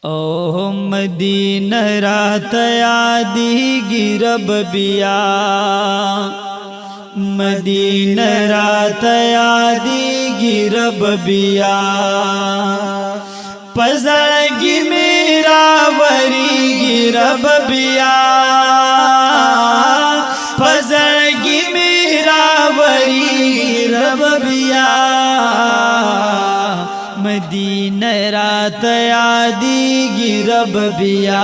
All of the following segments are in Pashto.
او مدینہ رات یادیگی رب بیا مدینہ رات یادیگی رب بیا پزړګي میرا وریگی رب بیا پزړګي میرا وریگی رب بیا مدینہ رات یادیگی رب بیا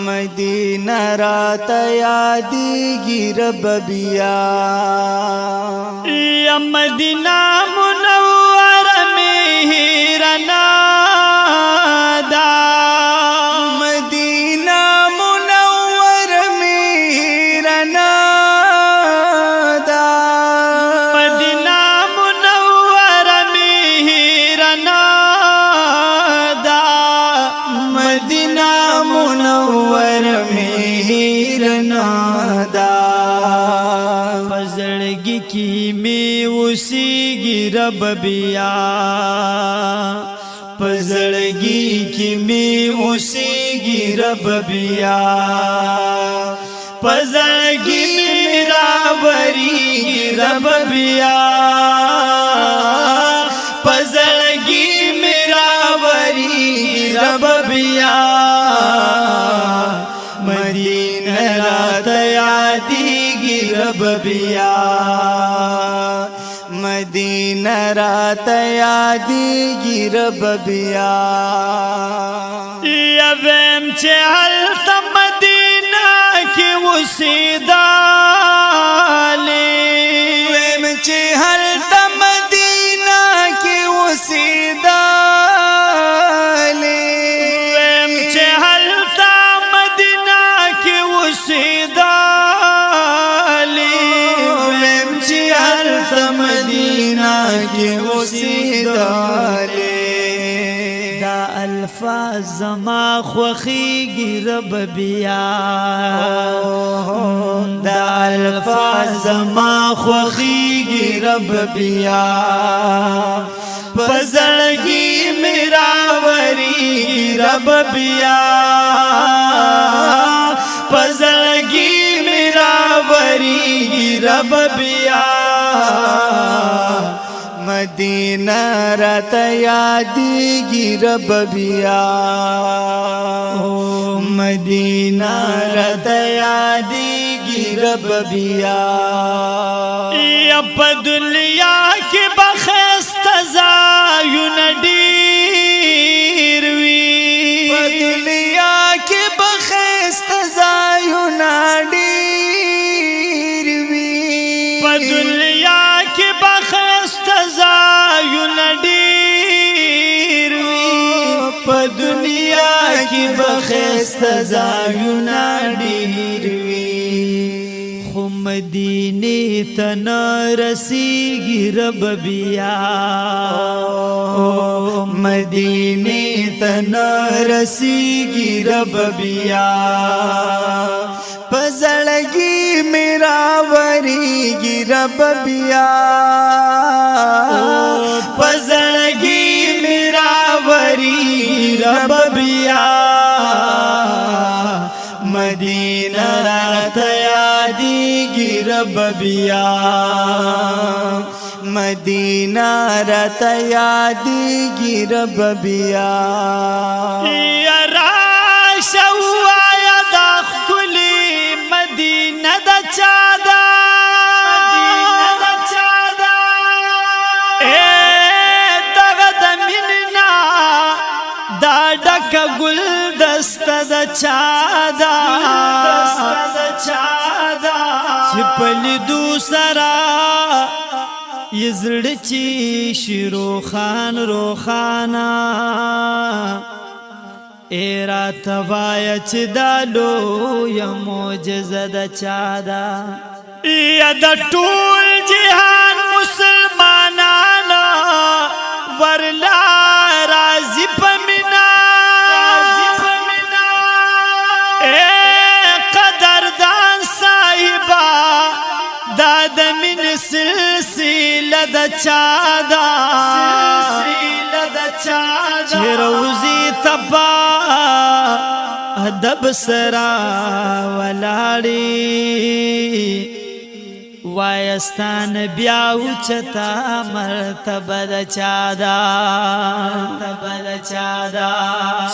مدینہ رات یادیگی رب بیا یا مدینہ منور میں رنا دا مدینہ منور میں رنا دا مدینہ منور میں رنا دا مدینہ منور میں رنا دا پزړګي کی می اوسېږي رب بیا پزړګي کی می اوسېږي رب بیا پزړګي میرا وریږي رب بیا پزړګي میرا وریږي رب بیا مدینہ رات یادیگی رب بیا مدینہ رات یادیگی رب بیا یا ویم چې هلته مدینہ کې اوسېدلې ویم چې هلته مدینہ کې اوسېدلې ویم چې هلته مدینہ کې اوسېدلې ویم چې هلته مدینہ کې اوسېدلې دا الفاظ زما خوخیږي رب بیا دا الفاظ زما خوخیږي رب بیا پزړګي میرا وریږي رب بیا پزړګي میرا وریږي رب بیا مدینہ رات یادیگی رب بیا مدینہ رات یادیگی رب بیا یا په دنیا کې بخست ځایونه ډېر وي په دنیا کې بخست ځایونه ډېر وي په دنیا کې بخست ځایونه ډېر وي په دنیا کې بخست ځایونه ډېر وي خو مدینې ته نه رسیږي رب بیا مدینې ته نه رسیږي رب بیا پزړګي میرا وریږي رب بیا پزړګي میرا وریږي رب بیا مدینہ رات یادیگی رب بیا مدینہ رات یادیگی رب بیا یا راشه ووایه دا ښکلې مدینه د چا ده دغه د مینې نه دا ډکه ګلدسته د چا ده چې په لیدو سره یې زړه چې شي روښانه ای راته وایه چې دا لویه معجزه د چا ده یا د ټول جهان مسلمانانو ورلا راضي په مینا قدردان صاحبا دا د مین سلسله د چا ده چې روزي ادب سرا ولاړی وایستان بیا اوچتا مرتبه د چادا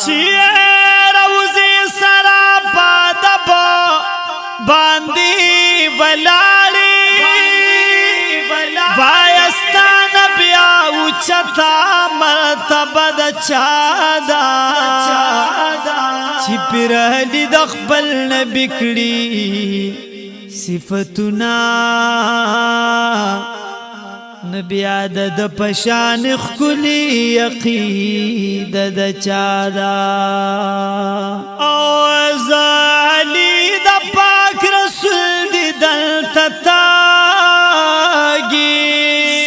شیر روزی سرا پادب باندی ولاړی وایستان بیا اوچتا مرتبه د چادا چې پیرهلی د خپل نبی کړي صفتنا نبی عدد پشان خکلی عقیده د چادا او زالی د پاک رسول دی دلتا تاگی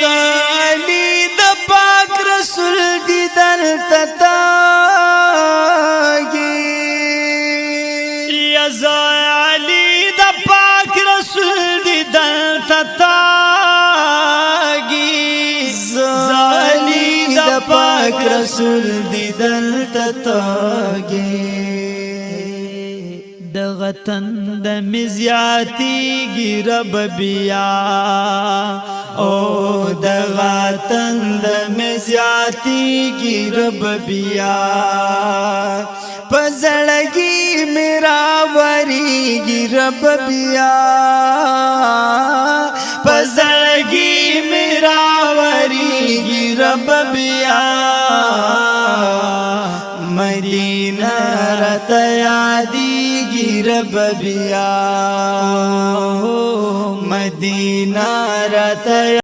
زالی د پاک رسول دی دلتا تاگی یا زالی د پاک رسول دی دلتا تاگی زالی د پاک رسول دی دلتا تاگی دغتن د مزیاتی گرب بیا او دغتن د مزیاتی گرب بیا پزړګي میرا وریږي رب بیا پزړګي میرا وریږي رب بیا مدینہ رت یادیږي رب بیا مدینہ رت